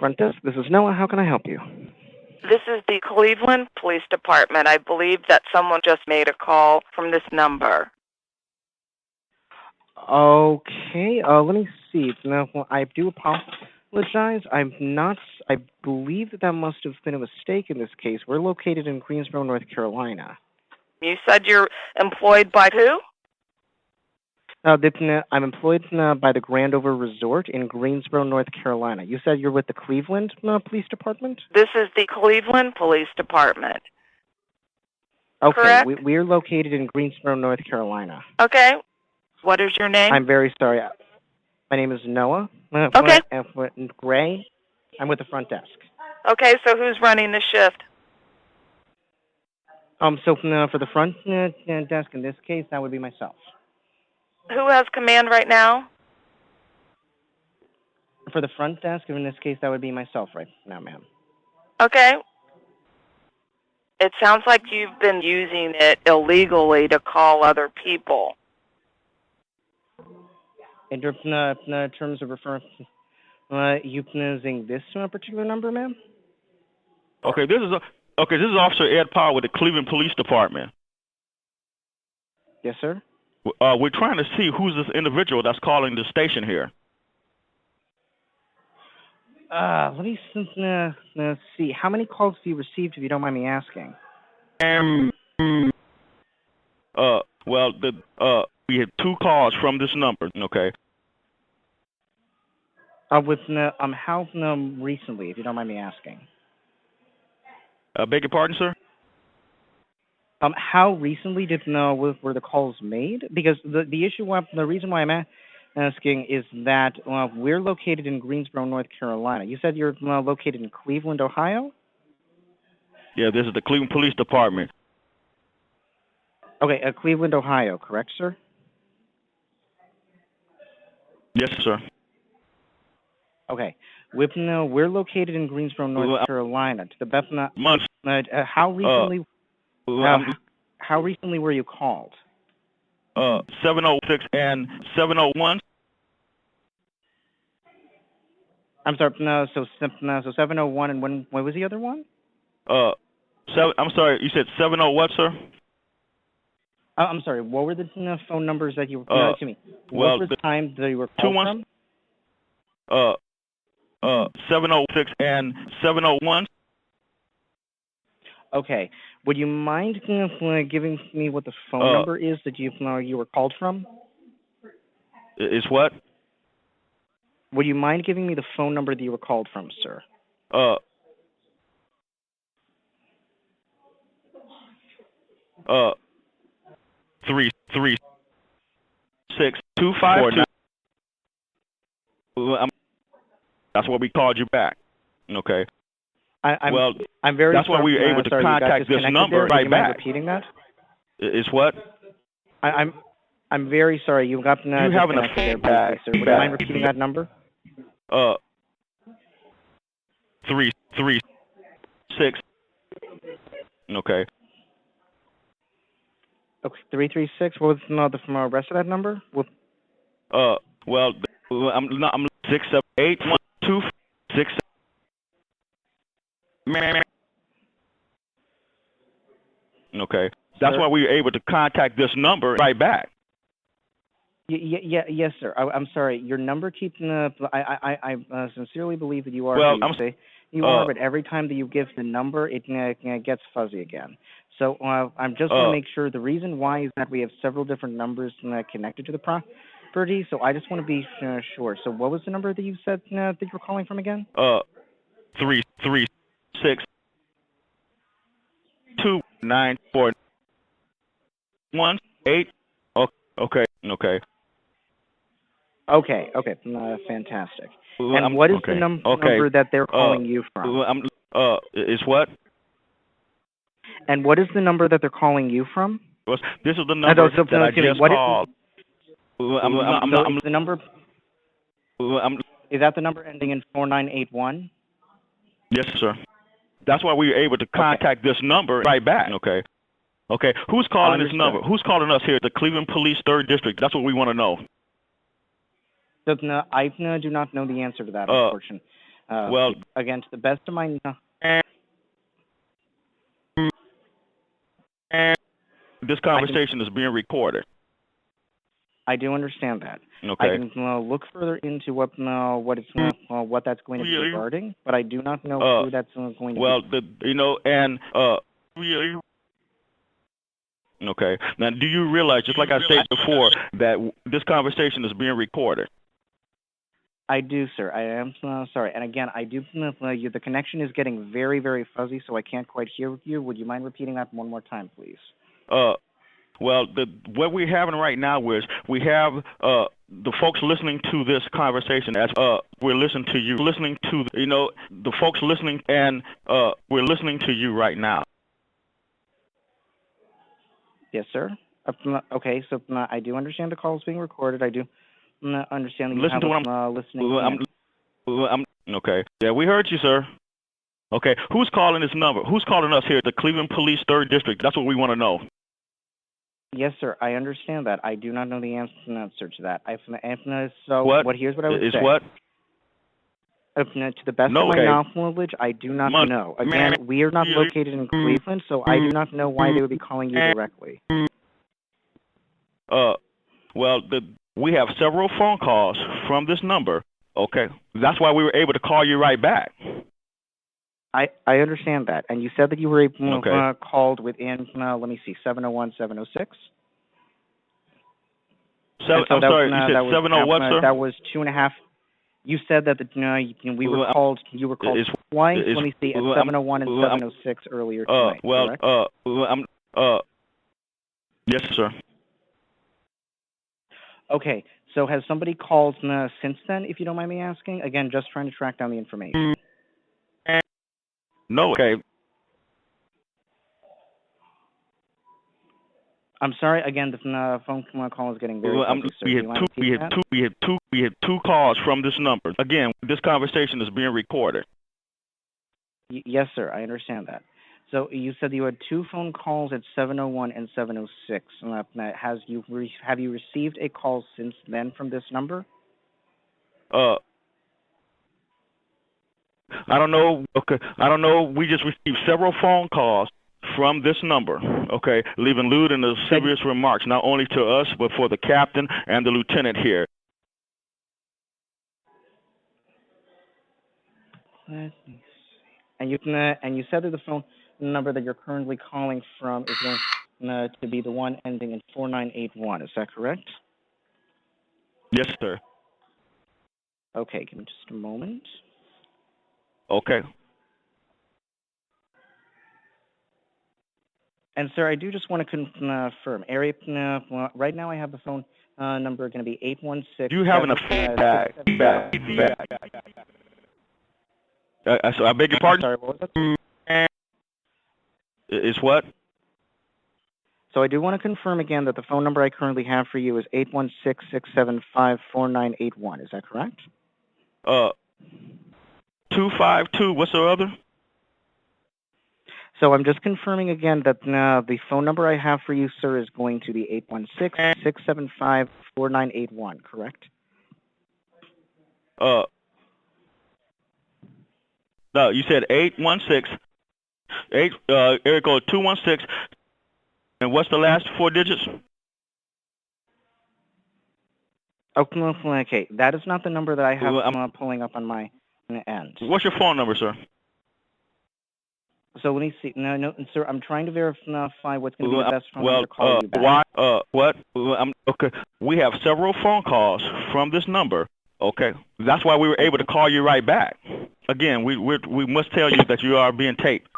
Front desk, this is Noah. How can I help you? This is the Cleveland Police Department. I believe that someone just made a call from this number. Okay, let me see. Now, I do apologize. I believe that must have been a mistake in this case. We're located in Greensboro, North Carolina. You said you're employed by who? I'm employed by the Grandover Resort in Greensboro, North Carolina. You said you're with the Cleveland Police Department? This is the Cleveland Police Department. Okay, correct? We're located in Greensboro, North Carolina. Okay. What is your name? I'm very sorry. My name is Noah. Okay. Gray. I'm with the front desk. Okay, so who's running the shift? So for the front desk in this case, that would be myself. Who has command right now? For the front desk, in this case, that would be myself right now, ma'am. Okay. It sounds like you've been using it illegally to call other people. In terms of referring, using this particular number, ma'am? Okay, this is Officer Ed Powell with the Cleveland Police Department. Yes, sir. We're trying to see who's this individual that's calling the station here. Let me see. How many calls have you received, if you don't mind me asking? We had 2 calls from this number. Okay. How recently, if you don't mind me asking? Beg your pardon, sir? How recently were the calls made? Because the reason why I'm asking is that we're located in Greensboro, North Carolina. You said you're located in Cleveland, Ohio? Yeah, this is the Cleveland Police Department. Okay, Cleveland, Ohio, correct, sir? Yes, sir. Okay, we're located in Greensboro, North Carolina. To the best, how recently? How recently were you called? 706 and 701. I'm sorry. So 701, and when was the other one? I'm sorry. You said 70 what, sir? I'm sorry. What were the phone numbers that you were? To me. What was the time that you were called from? 706 and 701. Okay. Would you mind giving me what the phone number is that you were called from? Is what? Would you mind giving me the phone number that you were called from, sir? 336-252. That's why we called you back. Okay. I'm very that's why we were able to contact this number right back. Repeating that? Is what? I'm very sorry. You got you having a feedback, sir. Would you mind repeating that number? 336. Okay. Okay, 336. What was the rest of that number? I'm 678-126. Okay. That's why we were able to contact this number right back. Yes, sir. I'm sorry. Your number keeps. I sincerely believe that you are. You are, but every time that you give the number, it gets fuzzy again. So I'm just want to make sure. The reason why is that we have several different numbers connected to the property. So I just want to be sure. So what was the number that you said that you were calling from again? 336-294-18. Okay. Okay. Fantastic. And what is the number that they're calling you from? Is what? And what is the number that they're calling you from? This is the number that I just called. The number. Is that the number ending in 4981? Yes, sir. That's why we were able to contact this number right back. Okay. Who's calling this number? Who's calling us here at the Cleveland Police 3rd District? That's what we want to know. I do not know the answer to that, unfortunately. Well, again, to the best of my this conversation is being recorded. I do understand that. Okay. I can look further into what that's going to be regarding, but I do not know who that's going to be. Well, okay. Now, do you realize, just like I said before, that this conversation is being recorded? I do, sir. I am sorry. And again, I do. The connection is getting very, very fuzzy, so I can't quite hear you. Would you mind repeating that one more time, please? Well, what we're having right now is we have the folks listening to this conversation as we're listening to you, listening to the folks listening, and we're listening to you right now. Yes, sir. Okay, so I do understand the call is being recorded. I do understand that you Listen have to what listening. Okay. Yeah, we heard you, sir. Okay, who's calling this number? Who's calling us here at the Cleveland Police 3rd District? That's what we want to know. Yes, sir. I understand that. I do not know the answer to that. So here's what I would say. Is what? To the best of my knowledge, I do not know. Again, we are not located in Cleveland, so I do not know why they would be calling you directly. Well, we have several phone calls from this number. Okay, that's why we were able to call you right back. I understand that, and you said that you were called within, let me see, 701, 706. I'm sorry, you said 701 what, sir? That was 2.5. You said that we were called. You were called twice. Let me see, at 701 and 706 earlier tonight. Yes, sir. Okay, so has somebody called since then, if you don't mind me asking? Again, just trying to track down the information. No. Okay. I'm sorry. Again, the phone call is getting very fuzzy. We had two calls from this number. Again, this conversation is being recorded. Yes, sir. I understand that. So you said you had two phone calls at 701 and 706. Have you received a call since then from this number? I don't know. Okay, I don't know. We just received several phone calls from this number. Okay, leaving lewd and serious remarks, not only to us but for the captain and the lieutenant here. Let me see. And you said that the phone number that you're currently calling from is going to be the one ending in 4981. Is that correct? Yes, sir. Okay, give me just a moment. Okay. And sir, I do just want to confirm. Area right now, I have the phone number going to be 816. You having a feedback? So I beg your pardon. Sorry, what was that? Is what? So I do want to confirm again that the phone number I currently have for you is 816-675-4981. Is that correct? 252. What's the other? So I'm just confirming again that the phone number I have for you, sir, is going to be 816-675-4981. Correct? No, you said 816. Area code 216. And what's the last four digits? Okay, that is not the number that I have pulling up on my end. What's your phone number, sir? So let me see. No, sir, I'm trying to verify what's going to be the best phone number to call you back. What? Okay, we have several phone calls from this number. Okay, that's why we were able to call you right back. Again, we must tell you that you are being taped.